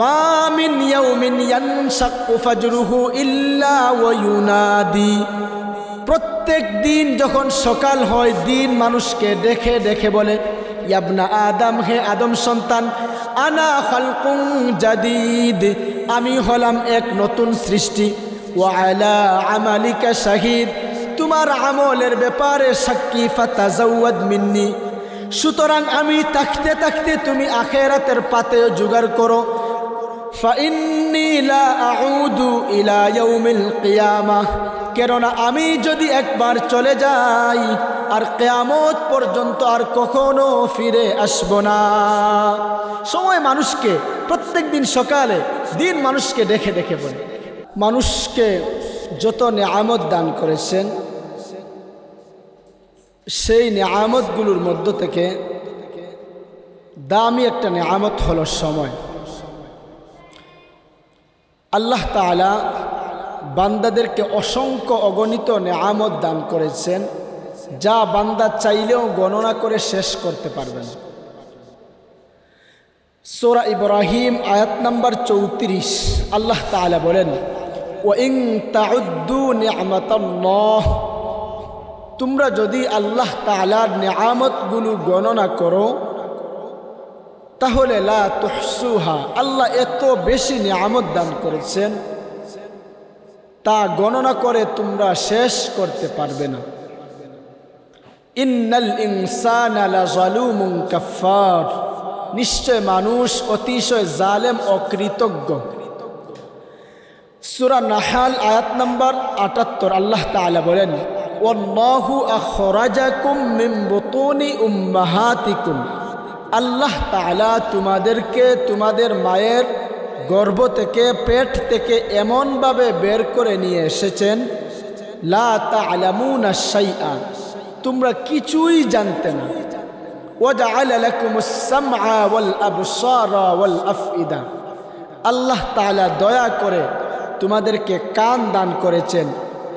মা মিন ইয়াউমিন ইয়ানশাক্কু ফাজরুহু ইল্লা ওয়া ইউনাদি। প্রত্যেক দিন যখন সকাল হয়, দিন মানুষকে দেখে দেখে বলে, ইয়াবনা আদম, হে আদম সন্তান, আনা খালকুন জাদিদ, আমি হলাম এক নতুন সৃষ্টি। ওয়া আলা আমালিকা শাহিদ, তোমার আমলের ব্যাপারে সাক্ষী। ফাতাজাওয়াদ মিন্নি, সুতরাং আমি থাকতে থাকতে তুমি আখিরাতের পাতেও জোগাড় করো। ফাইন্নী লা আউদু ইলা ইয়াউমিল কিয়ামাহ, কেননা আমি যদি একবার চলে যাই আর কিয়ামত পর্যন্ত আর কখনো ফিরে আসব না। সময় মানুষকে প্রত্যেক দিন সকালে দিন মানুষকে দেখে দেখে বলে, মানুষকে যত নেয়ামত দান করেছেন, সেই নেয়ামতগুলোর মধ্য থেকে দামি একটা নেয়ামত হলো সময়। আল্লাহ তাআলা বান্দাদেরকে অসংখ্য অগণিত নেয়ামত দান করেছেন, যা বান্দা চাইলেও গণনা করে শেষ করতে পারবে না। সূরা ইব্রাহিম আয়াত নাম্বার 34 আল্লাহ তাআলা বলেন, ওয়া ইন তাউদ্দু নি'মাতাল্লাহ, তোমরা যদি আল্লাহ তাআলার নেয়ামতগুলো গণনা করো তাহলে লা তুহসুহা, আল্লাহ এত বেশি নেয়ামত দান করেছেন তা গণনা করে তোমরা শেষ করতে পারবে না। ইন্নাল ইনসানা লাযালুমুন কাফফার, নিশ্চয় মানুষ অতিশয় জালেম ও কৃতজ্ঞ। সূরা নাহাল আয়াত নাম্বার 78 আল্লাহ তাআলা বলেন, ওয়াল্লাহু আখরাজাকুম মিন বুতুনি উম্মাহাতিকুম, আল্লাহ তাআলা তোমাদেরকে তোমাদের মায়ের গর্ভ থেকে, পেট থেকে এমনভাবে বের করে নিয়ে এসেছেন, লা তা'লামুনা শাইআ, তোমরা কিছুই জানতে না। ওয়াজআলা লাকুমুস সামআ ওয়াল আবসারা ওয়াল আফইদা, আল্লাহ তাআলা দয়া করে তোমাদেরকে কান দান করেছেন,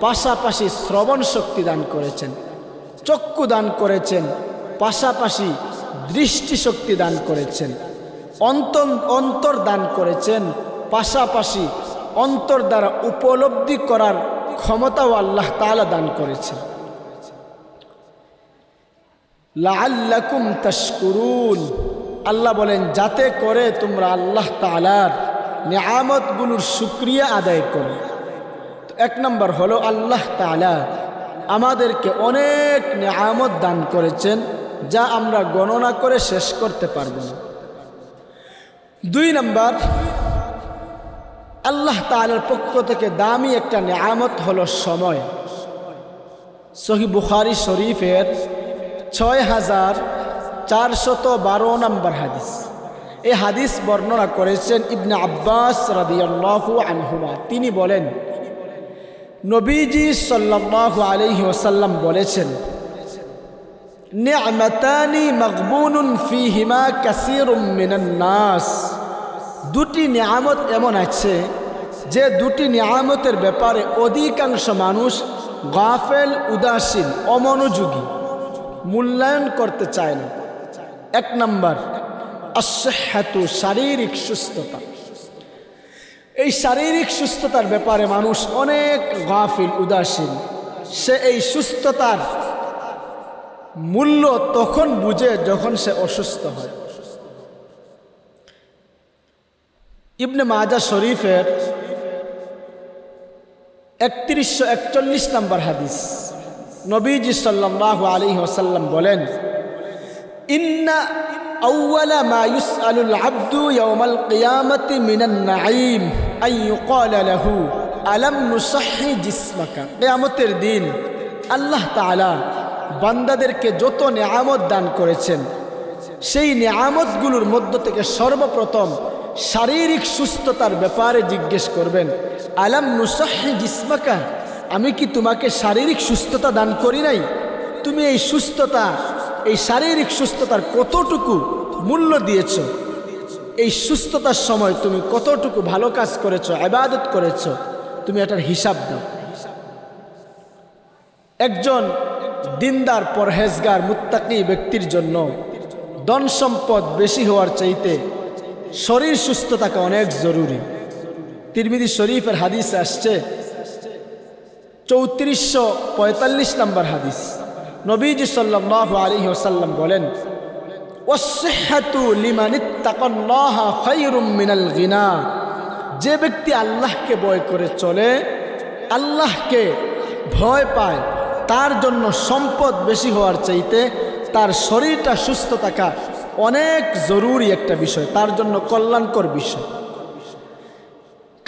পাশাপাশি শ্রবণ শক্তি দান করেছেন, চক্ষু দান করেছেন, পাশাপাশি দৃষ্টিশক্তি দান করেছেন, অন্তর দান করেছেন, পাশাপাশি অন্তর দ্বারা উপলব্ধি করার ক্ষমতাও আল্লাহ তাআলা দান করেছেন। লাআল্লাকুম তাশকুরুন, আল্লাহ বলেন যাতে করে তোমরা আল্লাহ তাআলার নেয়ামতগুলোর শুকরিয়া আদায় করো। তো এক নম্বর হলো আল্লাহ তাআলা আমাদেরকে অনেক নেয়ামত দান করেছেন, যা আমরা গণনা করে শেষ করতে পারব না। দুই নম্বর, আল্লাহ তাআলার পক্ষ থেকে দামি একটা নেয়ামত হলো সময়। সহিহ বুখারী শরীফের 6412 নম্বর হাদিস, এই হাদিস বর্ণনা করেছেন ইবনে আব্বাস রাদিয়াল্লাহু আনহুমা। তিনি বলেন, নবীজি সাল্লাল্লাহু আলাইহি ওয়াসাল্লাম বলেছেন, নি'মাতানি মাগবুনুন ফীহিমা কাসীরুম মিনান নাস, দুটি নিয়ামত এমন আছে যে দুটি নিয়ামতের ব্যাপারে অধিকাংশ মানুষ গাফেল, উদাসীন, অমনোযোগী, মূল্যায়ন করতে চায় না। এক নম্বর আস-সিহহাতু, শারীরিক সুস্থতা। এই শারীরিক সুস্থতার ব্যাপারে মানুষ অনেক গাফিল, উদাসীন। সে এই সুস্থতার মূল্য তখন বুঝে যখন সে অসুস্থ হয়। ইবনে মাজাহ শরীফের 3141 নম্বর হাদিস, নবীজি সাল্লাল্লাহু আলাইহি ওয়াসাল্লাম বলেন, ইন্না আউওয়ালা মা ইউসআলুল আবদু ইয়াওমাল কিয়ামাতি মিনান নাঈম আন ইউকালা লাহু আলাম নুসাহহি জিসমাকা। কিয়ামতের দিন আল্লাহ তাআলা বান্দাদেরকে যত নেয়ামত দান করেছেন, সেই নেয়ামতগুলোর মধ্য থেকে সর্বপ্রথম শারীরিক সুস্থতার ব্যাপারে জিজ্ঞেস করবেন, আলাম নুসাহহি জিসমাকা, আমি কি তোমাকে শারীরিক সুস্থতা দান করি নাই? তুমি এই সুস্থতা, এই শারীরিক সুস্থতার কতটুকু মূল্য দিয়েছ? এই সুস্থতার সময় তুমি কতটুকু ভালো কাজ করেছো, ইবাদত করেছো, তুমি এটার হিসাব দাও। একজন দিনদার, পরহেজগার, মুত্তাকি ব্যক্তির জন্য ধন সম্পদ বেশি হওয়ার চাইতে শরীর সুস্থ থাকা অনেক জরুরি। তিরমিজি শরীফের হাদিসে আসছে 3445 নম্বর হাদিস, নবীজি সাল্লাল্লাহু আলাইহি ওয়াসাল্লাম বলেন, ওয়াসসিহ্হাতু লিমানিত্তাকাল্লাহা খায়রুম মিনাল গিনা। যে ব্যক্তি আল্লাহকে ভয় করে চলে, আল্লাহকে ভয় পায়, তার জন্য সম্পদ বেশি হওয়ার চাইতে তার শরীরটা সুস্থ থাকা অনেক জরুরি একটা বিষয়, তার জন্য কল্যাণকর বিষয়।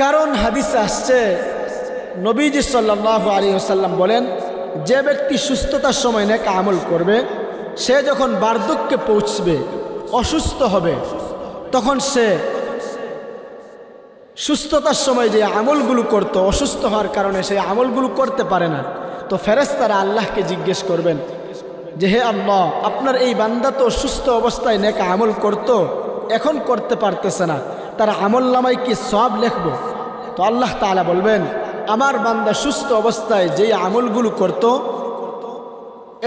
কারণ হাদিসে আসছে, নবীজি সাল্লাল্লাহু আলাইহি ওয়াসাল্লাম বলেন, যে ব্যক্তি সুস্থতার সময় নেক আমল করবে, সে যখন বার্ধক্যে পৌঁছবে, অসুস্থ হবে, তখন সে সুস্থতার সময় যে আমলগুলো করত, অসুস্থ হওয়ার কারণে সেই আমলগুলো করতে পারে না। তো ফেরেশতারা আল্লাহকে জিজ্ঞেস করবেন যে, হে আল্লাহ, আপনার এই বান্দা তো সুস্থ অবস্থায় নেক আমল করত, এখন করতে পারতেছে না, তার আমল নামায় কি সওয়াব লিখব? তো আল্লাহ তাআলা বলবেন, আমার বান্দা সুস্থ অবস্থায় যেই আমলগুলো করত,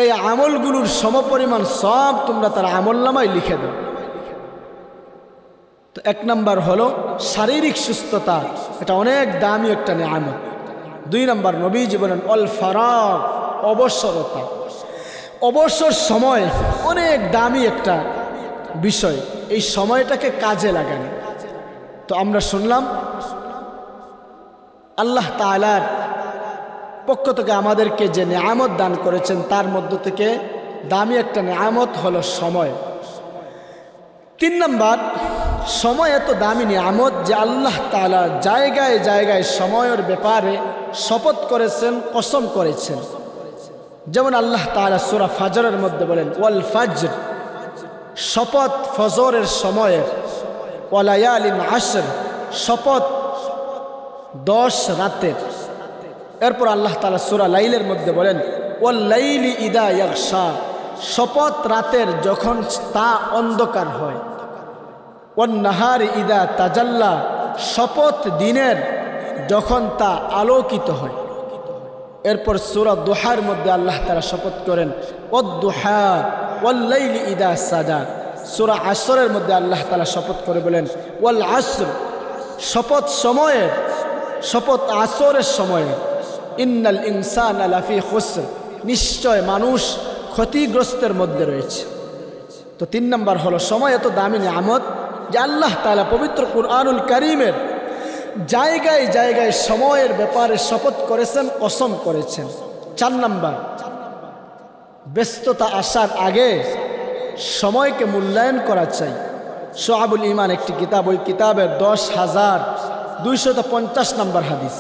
এই আমলগুলোর সমপরিমাণ সওয়াব তোমরা তার আমল নামায় লিখে দাও। তো এক নাম্বার হলো শারীরিক সুস্থতা, এটা অনেক দামি একটা নিয়ামত। 2 নাম্বার, নবীজি বলেন অল ফারাগ, অবসরতা। অবসর সময় অনেক দামি একটা বিষয়, এই সময়টাকে কাজে লাগান। তো আমরা শুনলাম আল্লাহ তাআলার পক্ষ থেকে আমাদেরকে যে নিয়ামত দান করেছেন, তার মধ্য থেকে দামি একটা নিয়ামত হলো সময়। 3 নাম্বার, সময় এত দামি নিয়ামত যে আল্লাহ তাআলা জায়গায় জায়গায় সময়ের ব্যাপারে শপথ করেছেন, কসম করেছেন। যেমন আল্লাহ তাআলা সূরা ফাজরের মধ্যে বলেন, ওয়াল ফাজর, শপথ ফজরের সময়ের, ওয়ালায়ালিন আশর, শপথ 10 রাতের। এরপর আল্লাহ তাআলা সূরা লাইলের মধ্যে বলেন, ওয়াল লাইলি ইদা ইয়াগশা, শপথ রাতের যখন তা অন্ধকার হয়, ওয়ান নাহারি ইদা তাজাল্লা, শপথ দিনের যখন তা আলোকিত হয়। এরপর সূরা দুহার মধ্যে আল্লাহ তাআলা শপথ করেন, ওয়াদ-দুহা ওয়াল লাইলি ইদা সাজা। সূরা আসরের মধ্যে আল্লাহ তাআলা শপথ করে বলেন, ওয়াল আসর, শপথ সময়ের, শপথ আসরের সময়ে, ইন্নাল ইনসানা লাফি খুসর, নিশ্চয় মানুষ ক্ষতিগ্রস্তের মধ্যে রয়েছে। তো 3 নাম্বার হলো সময় এত দামি নিয়ামত যে আল্লাহ তাআলা পবিত্র কুরআনুল কারীমের জায়গায় জায়গায় সময়ের ব্যাপারে শপথ করেছেন, কসম করেছেন। 4 নাম্বার, ব্যস্ততা আসার আগে সময়কে মূল্যায়ন করা চাই। শুআবুল ঈমান একটি কিতাব, ওই কিতাবের 10,250 নম্বর হাদিস।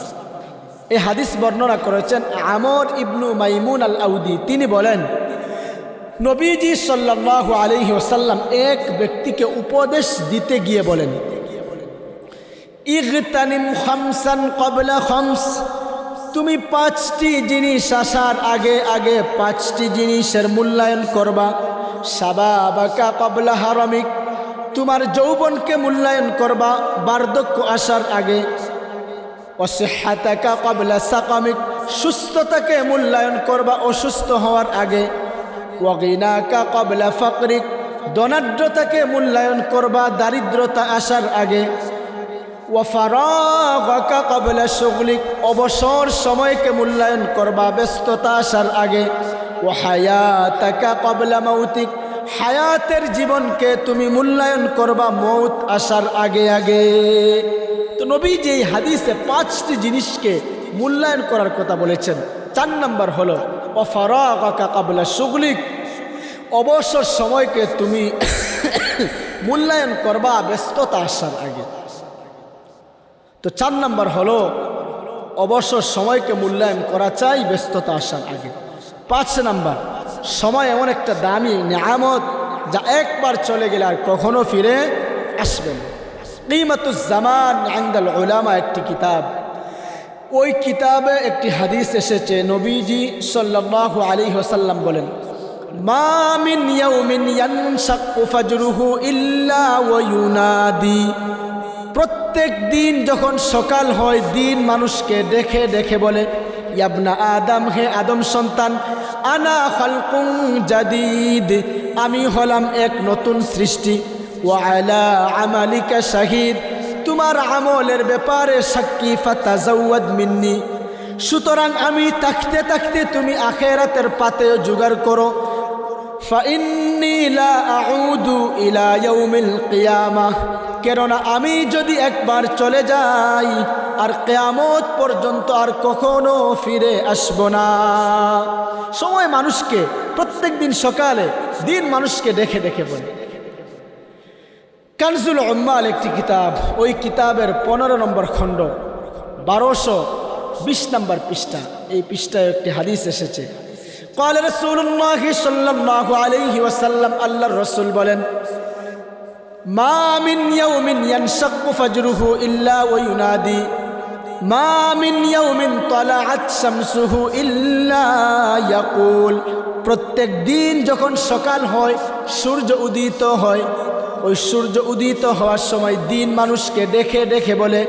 এই হাদিস বর্ণনা করেছেন আমর ইবনু মাইমুন আল আউদি। তিনি বলেন, নবীজি সাল্লাল্লাহু আলাইহি ওয়াসাল্লাম এক ব্যক্তিকে উপদেশ দিতে গিয়ে বলেন, ইগতানিম খামসান ক্বাবলা খামস, তুমি 5টি জিনিস আসার আগে আগে 5টি জিনিসের মূল্যায়ন করবা। শাবাবাকা ক্বাবলা হারামিক, তোমার যৌবনকে মূল্যায়ন করবা বার্ধক্য আসার আগে। ওয়াসিহ্হাতাকা ক্বাবলা সাকামিক, সুস্থতাকে মূল্যায়ন করবা অসুস্থ হওয়ার আগে। ওয়াগিনাকা ক্বাবলা ফাকরিক, ধনাঢ্যতাকে মূল্যায়ন করবা দারিদ্রতা আসার আগে। ওয়াফারাগাকা ক্বাবলা শুগলিক, অবসর সময়কে মূল্যায়ন করবা ব্যস্ততা আসার আগে। ওয়াহায়াতাকা ক্বাবলা মাউতিক, হায়াতের জীবনকে তুমি মূল্যায়ন করবা মৌত আসার আগে আগে। তো নবী যে হাদিসে 5টি জিনিসকে মূল্যায়ন করার কথা বলেছেন। 4 নাম্বার হলো ওয়াফারাগাকা ক্বাবলা শুগলিক, অবসর সময়কে তুমি মূল্যায়ন করবা ব্যস্ততা আসার আগে। তো 4 নাম্বার হলো অবসর সময়কে মূল্যায়ন করা চাই ব্যস্ততা আসার আগে। 5 নাম্বার, সময় এমন একটা দামি নিয়ামত যা একবার চলে গেলে আর কখনো ফিরে আসবে না। কিমাতুজ জামান ইনদাল উলামা একটি কিতাব, ওই কিতাবে একটি হাদিস এসেছে, নবীজি সাল্লাল্লাহু আলাইহি ওয়াসাল্লাম বলেন, মা মিন ইয়াউমিন ইয়ানশাক্কু ফাজরুহু ইল্লা ওয়া ইউনাদি, প্রত্যেক দিন যখন সকাল হয় দিন মানুষকে দেখে দেখে বলে, ইয়াবনা আদম, হে আদম সন্তান, আনা খালকুন জাদিদ, আমি হলাম এক নতুন সৃষ্টি। ওয়া আলা আমালিকা শাহিদ, তোমার আমলের ব্যাপারে সাক্ষী, ফাতাজাওয়াদ মিন্নি, সুতরাং আমি থাকতে থাকতে তুমি আখিরাতের পাতেও জোগাড় করো। ফাইন্নী লা আউদু ইলা ইয়াউমিল কিয়ামাহ, কেননা আমি যদি একবার চলে যাই আর কিয়ামত পর্যন্ত আর কখনো ফিরে আসব না। সময় মানুষকে প্রত্যেক দিন সকালে দিন মানুষকে দেখে দেখে বলে। কানজুল উম্মাল একটি কিতাব, ওই কিতাবের 15 নম্বর খণ্ড 1220 নম্বর পৃষ্ঠা, এই পৃষ্ঠায় একটি হাদিস এসেছে। قال رسول الله صلى الله عليه وسلم, আল্লাহর রাসূল বলেন, মা মিন ইয়াউমিন ইয়ানশাক্কু ফাজরুহু ইল্লা ওয়া ইউনাদি, মা মিন ইয়াউমিন তালাআত শামসুহু ইল্লা ইয়াকুল, প্রত্যেক দিন যখন সকাল হয়, সূর্য উদিত হয়, ওই সূর্য উদিত হওয়ার সময় দিন মানুষকে দেখে দেখে বলে,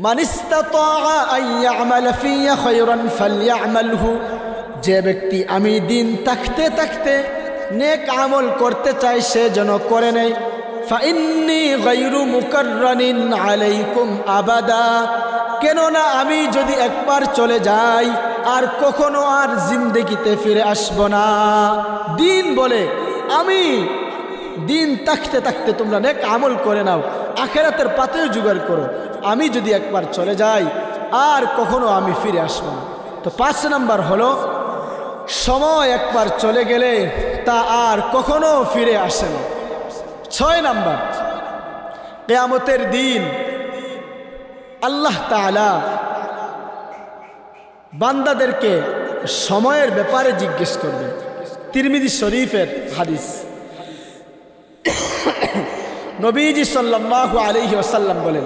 মান ইসতাতাআ আন ইয়া'মালা ফিয়া খায়রান ফালইয়া'মালহু, যে ব্যক্তি আমি দিন থাকতে থাকতে নেক আমল করতে চাই সে যেন করে নেয়। ফাইন্নী গায়রু মুকাররানিন আলাইকুম আবাদা, কেননা আমি যদি একবার চলে যাই আর কখনো আর জিন্দেগিতে ফিরে আসব না। দিন বলে আমি দিন থাকতে থাকতে তোমরা নেক আমল করে নাও, আখিরাতের পাতেও জোগাড় করো, আমি যদি একবার চলে যাই আর কখনো আমি ফিরে আসব না। তো 5 নাম্বার হলো, সময় একবার চলে গেলে তা আর কখনো ফিরে আসে না। 6 নাম্বার, কিয়ামতের দিন আল্লাহ তাআলা বান্দাদেরকে সময়ের ব্যাপারে জিজ্ঞেস করবে। তিরমিজি শরীফের হাদিস, নবীজি সাল্লাল্লাহু আলাইহি ওয়াসাল্লাম বলেন,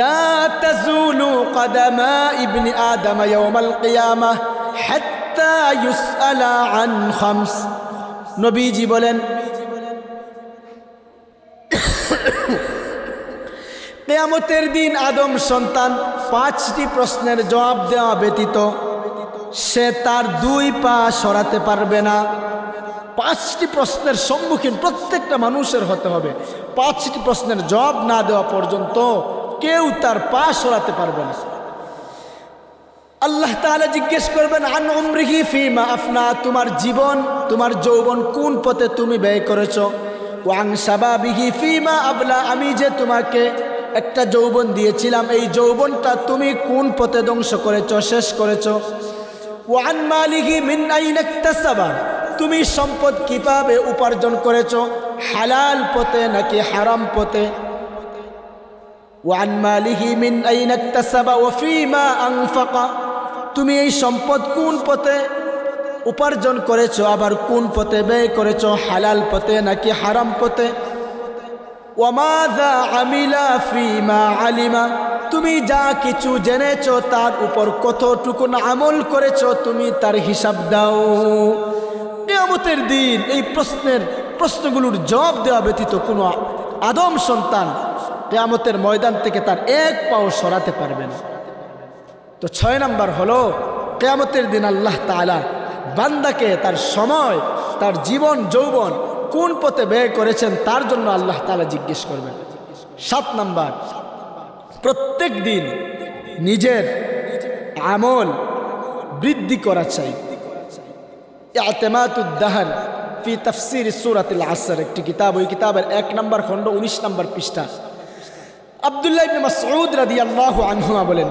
লা তাজুলু কদামা ইবনি আদম ইয়াউমাল কিয়ামাহ হাত্তা ইউসআলা আন খামস, নবীজি বলেন কিয়ামতের দিন আদম সন্তান 5টি প্রশ্নের জবাব দেওয়া ব্যতীত সে তার 2 পা সরাতে পারবে না। 5টি প্রশ্নের সম্মুখীন প্রত্যেকটা মানুষের হতে হবে। 5টি প্রশ্নের জবাব না দেওয়া পর্যন্ত কেউ তার পা সরাতে পারবে না। আল্লাহ তাআলা জিজ্ঞেস করবেন, আন উমরিহি ফিমা আফনা, তোমার জীবন তোমার যৌবন কোন পথে তুমি ব্যয় করেছো। ওয়াং শাবাবিহি ফিমা আবলা, আমি যে তোমাকে একটা যৌবন দিয়েছিলাম, এই যৌবনটা তুমি কোন পথে ধ্বংস করেছো, শেষ করেছো। ওয়ান মালিহি মিন আইনা ইকতাসাবা, তুমি সম্পদ কিভাবে উপার্জন করেছো, হালাল পথে নাকি হারাম পথে। ওয়ান মালিহি মিন আইনা ইকতাসাবা ওয়া ফিমা আনফাকা, তুমি এই সম্পদ কোন পথে উপার্জন করেছো, আবার কোন পথে ব্যয় করেছো, হালাল পথে নাকি হারাম পথে। ওয়া মাযা আমিলা ফিমা আলিমা, তুমি যা কিছু জেনেছো তার উপর কতটুকু আমল করেছো, তুমি তার হিসাব দাও। কিয়ামতের দিন এই প্রশ্নগুলোর জবাব দেওয়া ব্যতীত কোনো আদম সন্তান কিয়ামতের ময়দান থেকে তার 1 পাও সরাতে পারবে না। তো 6 নাম্বার হলো, কিয়ামতের দিন আল্লাহ তাআলা বান্দাকে তার সময়, তার জীবন যৌবন কোন পথে ব্যয় করেছেন তার জন্য আল্লাহ তাআলা জিজ্ঞেস করবেন। 7 নাম্বার, প্রত্যেক দিন নিজের আমল বৃদ্ধি করা চাই। ইআতিমাদুদ দাহর ফি তাফসীর সূরাতুল আসর একটি কিতাব, ওই কিতাবের 1 নম্বর খণ্ড 19 নম্বর পৃষ্ঠা। আব্দুল্লাহ ইবনে মাসউদ রাদিয়াল্লাহু আনহুমা বলেন,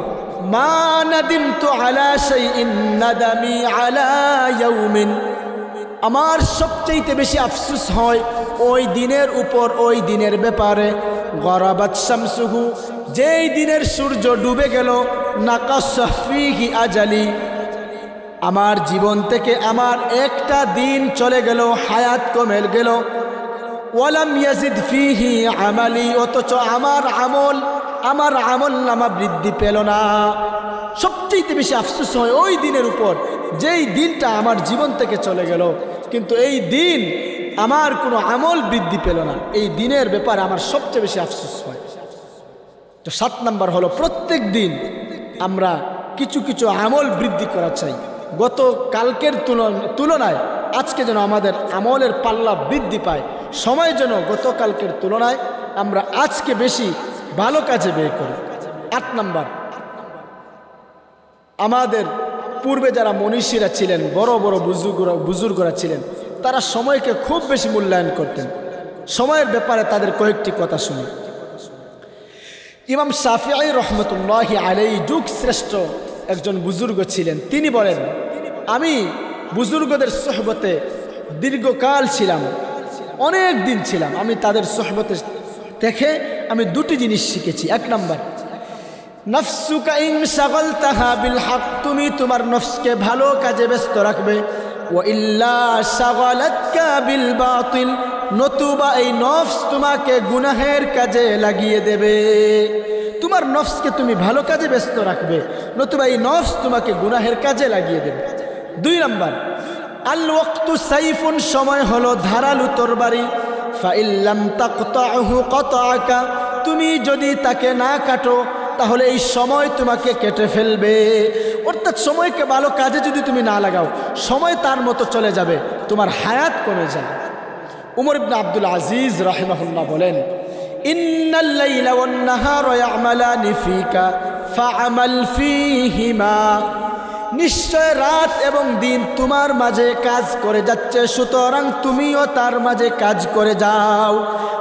মা নাদিমতু আলা শাইইন নাদামি আলা ইয়াউমিন, আমার সবচেয়ে বেশি আফসোস হয় ওই দিনের উপর, ওই দিনের ব্যাপারে, গরাবাত শামসুহু, যেই দিনের সূর্য ডুবে গেল, নাকাসা ফীহি আজালি, আমার জীবন থেকে আমার একটা দিন চলে গেল, হায়াত কমে গেল। ওয়ালাম ইয়াজিদ ফীহি আমালি, অথচ আমার আমল নামা বৃদ্ধি পেল না। সবচেয়ে বেশি আফসোস হয় ওই দিনের উপর, যেই দিনটা আমার জীবন থেকে চলে গেল, কিন্তু এই দিন আমার কোনো আমল বৃদ্ধি পেল না। এই দিনের ব্যাপারে আমার সবচেয়ে বেশি আফসোস হয়। তো 7 নাম্বার হলো, প্রত্যেক দিন আমরা কিছু কিছু আমল বৃদ্ধি করা চাই। গত কালকের তুলনায় আজকে যেন আমাদের আমলের পাল্লা বৃদ্ধি পায়। সময় যেন গতকালকের তুলনায় আমরা আজকে বেশি ভালো কাজে ব্যয় করি। 8 নাম্বার, আমাদের পূর্বে যারা মনীষীরা ছিলেন, বড় বড় বুজুর্গরা ছিলেন, তারা সময়কে খুব বেশি মূল্যায়ন করতেন। সময়ের ব্যাপারে তাদের কয়েকটি কথা শুনি। ইমাম শাফিঈ রহমতুল্লাহি আলাইহি যুগ শ্রেষ্ঠ একজন বুজুর্গ ছিলেন। তিনি বলেন, আমি বুজুর্গদের সোহবতে দীর্ঘকাল ছিলাম, অনেক দিন ছিলাম। আমি তাদের সোহবতে থেকে আমি দুটি জিনিস শিখেছি। 1 নাম্বার, নফসুকা ইন শাগালতাহা বিল হক, তুমি তোমার নফসকে ভালো কাজে ব্যস্ত রাখবে। ওয়া ইল্লা শাগালাতকা বিল বাতিল, নতুবা এই নফস তোমাকে গুনাহের কাজে লাগিয়ে দেবে। তোমার নফসকে তুমি ভালো কাজে ব্যস্ত রাখবে, নতুবা এই নফস তোমাকে গুনাহের কাজে লাগিয়ে দেবে। 2 নাম্বার, আল ওয়াক্তু সাইফুন, সময় হলো ধারালো তরবারি। ফা ইল্লাম তাকতাহু কাতাআকা, তুমি যদি তাকে না কাটো তাহলে এই সময় তোমাকে কেটে ফেলবে। অর্থাৎ সময়কে ভালো কাজে যদি তুমি না লাগাও, সময় তার মতো চলে যাবে, তোমার হায়াত কমে যাবে। উমর ইবনে আব্দুল আজিজ রাহিমাহুল্লাহ বলেন, ইন্নাল লাইলা ওয়ান নাহারা ইয়ামালানি ফিকা ফাআমাল ফীহিমা, নিশ্চয় রাত এবং দিন তোমার মাঝে কাজ করে যাচ্ছে, সুতরাং তুমিও তার মাঝে কাজ করে যাও।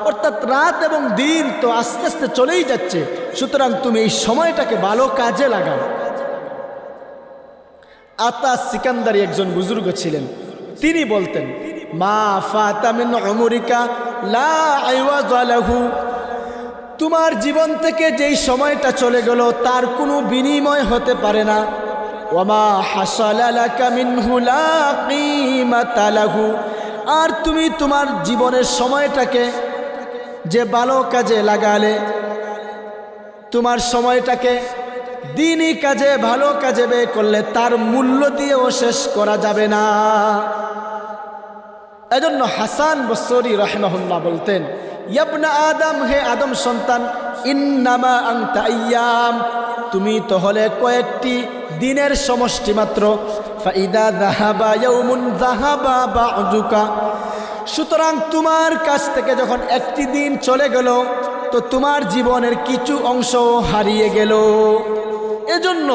অর্থাৎ রাত এবং দিন তো আস্তে আস্তে চলেই যাচ্ছে, সুতরাং তুমি এই সময়টাকে ভালো কাজে লাগাও। আতা সিকান্দারি একজন বুজুর্গ ছিলেন, তিনি বলতেন, মা ফাতা মিন উমরিকা লা আইওয়াজা লাহু, তোমার জীবন থেকে যেই সময়টা চলে গেল তার কোনো বিনিময় হতে পারে না। ওয়ামা হাসালা লাকা মিনহু লা কিমাতা লাহু, আর তুমি তোমার জীবনের সময়টাকে যে ভালো কাজে লাগালে, তোমার সময়টাকে দিনই কাজে ভালো কাজে ব্যয় করলে তার মূল্য দিয়েও শেষ করা যাবে না। এজন্য হাসান বসরি রাহিমাহুল্লাহ বলতেন, ইবনা আদম, হে আদম সন্তান, ইন্নামা আনতা আইয়াম, তুমি তো হলে কয়েকটি দিনের সমষ্টি মাত্র। ফাইদা যাহাবা ইয়াউমুন যাহাবা বা'দুকা, সুতরাং তোমার কাছ থেকে যখন একটি দিন চলে গেল তো তোমার জীবনের কিছু অংশ হারিয়ে গেল। এজন্য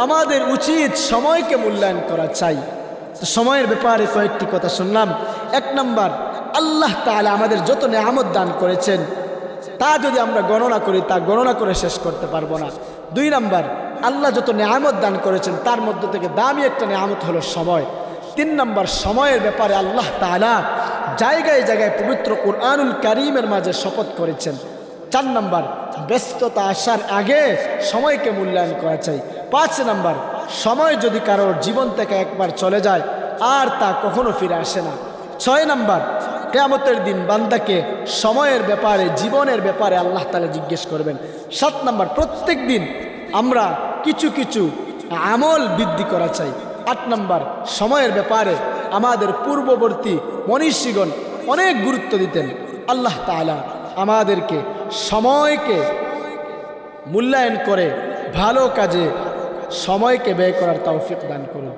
আমাদের উচিত সময়কে মূল্যায়ন করা চাই। তো সময়ের ব্যাপারে কয়েকটি কথা শুনলাম। 1 নাম্বার, আল্লাহ তাআলা আমাদের যত নেয়ামত দান করেছেন তা যদি আমরা গণনা করি তা গণনা করে শেষ করতে পারবো না। 2 নাম্বার, আল্লাহ যত নেয়ামত দান করেছেন তার মধ্য থেকে দামি একটা নেয়ামত হলো সময়। 3 নাম্বার, সময়ের ব্যাপারে আল্লাহ তাআলা জায়গায় জায়গায় পবিত্র কুরআনুল কারীমের মাঝে শপথ করেছেন। 4 নাম্বার, ব্যস্ততা আসার আগে সময়কে মূল্যায়ন করা চাই। 5 নাম্বার, সময় যদি কারোর জীবন থেকে একবার চলে যায় আর তা কখনো ফিরে আসে না। 6 নাম্বার, কিয়ামতের দিন বান্দাকে সময়ের ব্যাপারে, জীবনের ব্যাপারে আল্লাহ তাআলা জিজ্ঞেস করবেন। 7 নাম্বার, প্রত্যেক দিন আমরা কিছু কিছু আমল বৃদ্ধি করা চাই। 8 নাম্বার, সময়ের ব্যাপারে আমাদের পূর্ববর্তী মনীষীগণ অনেক গুরুত্ব দিতেন। আল্লাহ তাআলা আমাদেরকে সময়কে মূল্যায়ন করে ভালো কাজে সময়কে ব্যয় করার তৌফিক দান করুন।